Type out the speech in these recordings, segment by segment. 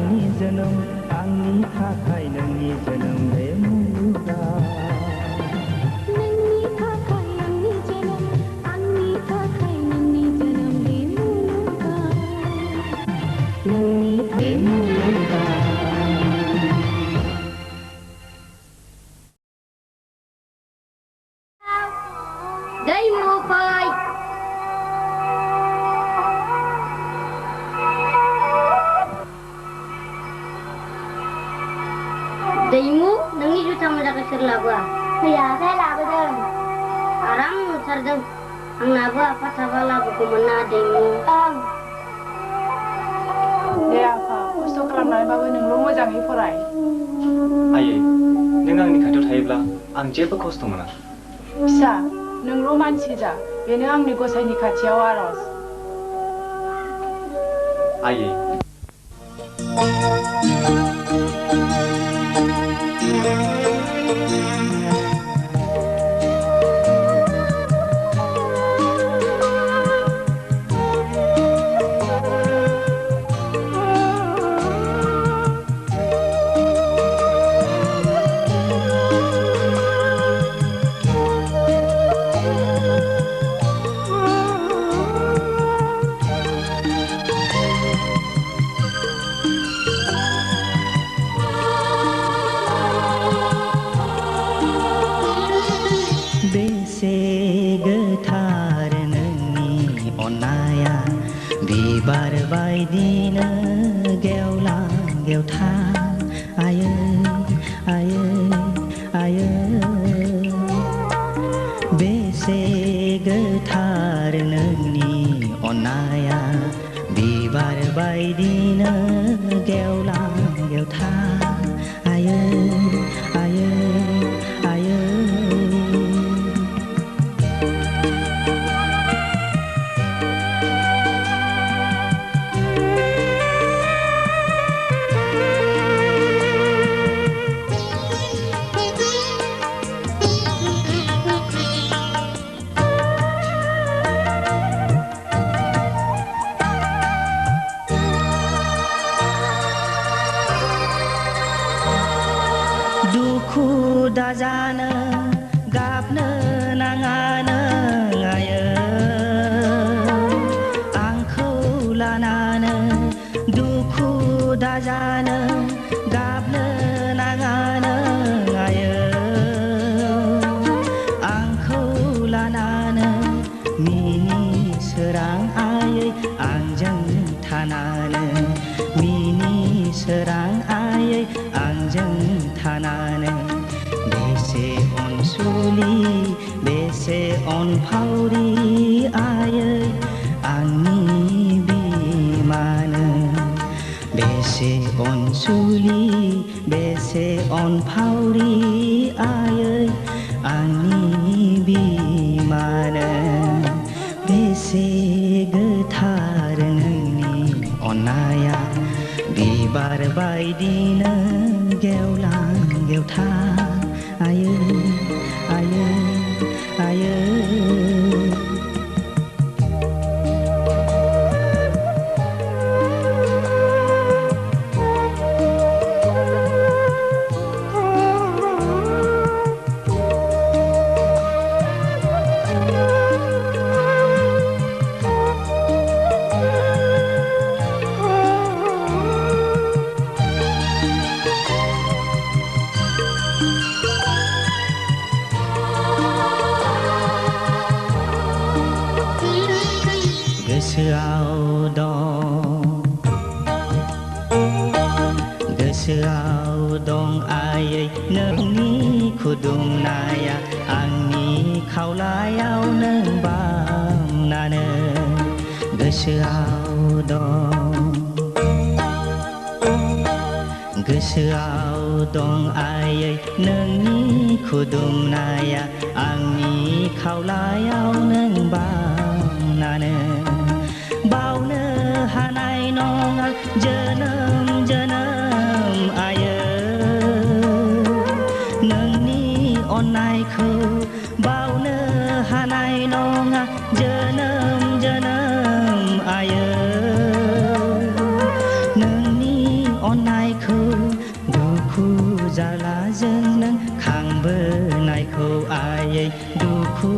आंनि जोनोम आंनि थाखाय नोंनि जोनोम बे मुलुगा नोंनि थाखाय आंनि जोनोम आंनि थाखाय नोंनि जोनोम बे मुलुगा नोंनि बे मुलुगा दैमु फै दैमु नोंनि जुथा मोजांखौ सोर लाबोआ फैयाखै लाबोदों आराम मोनथारदों आंनाबो आफा थाबा लाबोगौमोन ना दैमु ओं दे आफा खस्थ' खालामनानैबाबो नोंल' मोजाङै फराय आयै नों आंनि खाथियाव थायोब्ला आं जेबो खस्थ' मोना फिसा नोंल' मानसि जा बेनो आंनि गसाइनि खाथियाव आर'ज आयै बेसे गोथार नोंनि अननाया बिबार बायदिनो गेवलां गेवथां आयै आयै आयै बेसे गोथार नोंनि अननाया बिबार बायदिनो गेवलां गेवथां आयै आयै आयै दुखु दाजानो गाबनो नाङानो आयै आंखौ लानानो दुखु दाजानो गाबनो नाङानो आयै आंखौ लानानो मिनि सोरां आयै आंजों थानानो मिनि सोरां आयै आंजों थानानो बेसे अनसुलि बेसे अनफावरि आयै आंनि बिमानो बेसे अनसुलि बेसे अनफावरि आयै आंनि बिमानो बेसे गोथार नोंनि अननाया बिबार बायदिनो गेवलां गेवथां आयै आयै आयै गोसोआव दं आयै नोंनि खुदुमनाया आंनि खावलायाव नों बामनानो गोसोआव दं आयै नोंनि खुदुमनाया आंनि खावलायाव नों बामनानो बावनो हानाय नङा जोनोम जोनोम आयै नोंनि अननायखौ बावनो हानाय नङा जोनोम जोनोम आयै नोंनि नों खांबोनायखौ आयै दुखु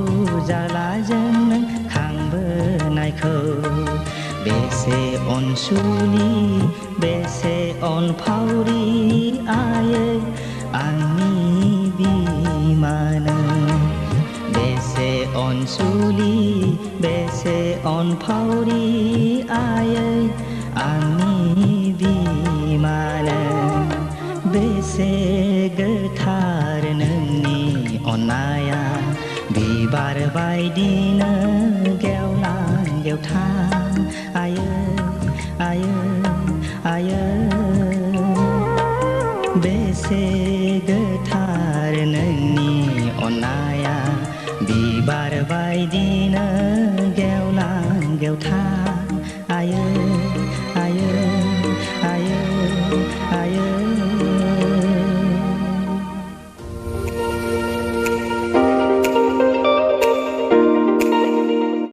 जालाजों नों खांबोनायखौ बेसे अनसुलि बेसे अनफावरि आयै आंनि बिमा नों बेसे अनसुलि बेसे अनफावरि आयै आंनि बिमा नों बेसे गोथार नोंनि अननाया बिबार बायदिनो गेवलां गेवथां आयै आयै आयै बेसे गोथार नोंनि अननाया बिबार बायदिनो गेवलां गेवथां आयै आयै आयै आयै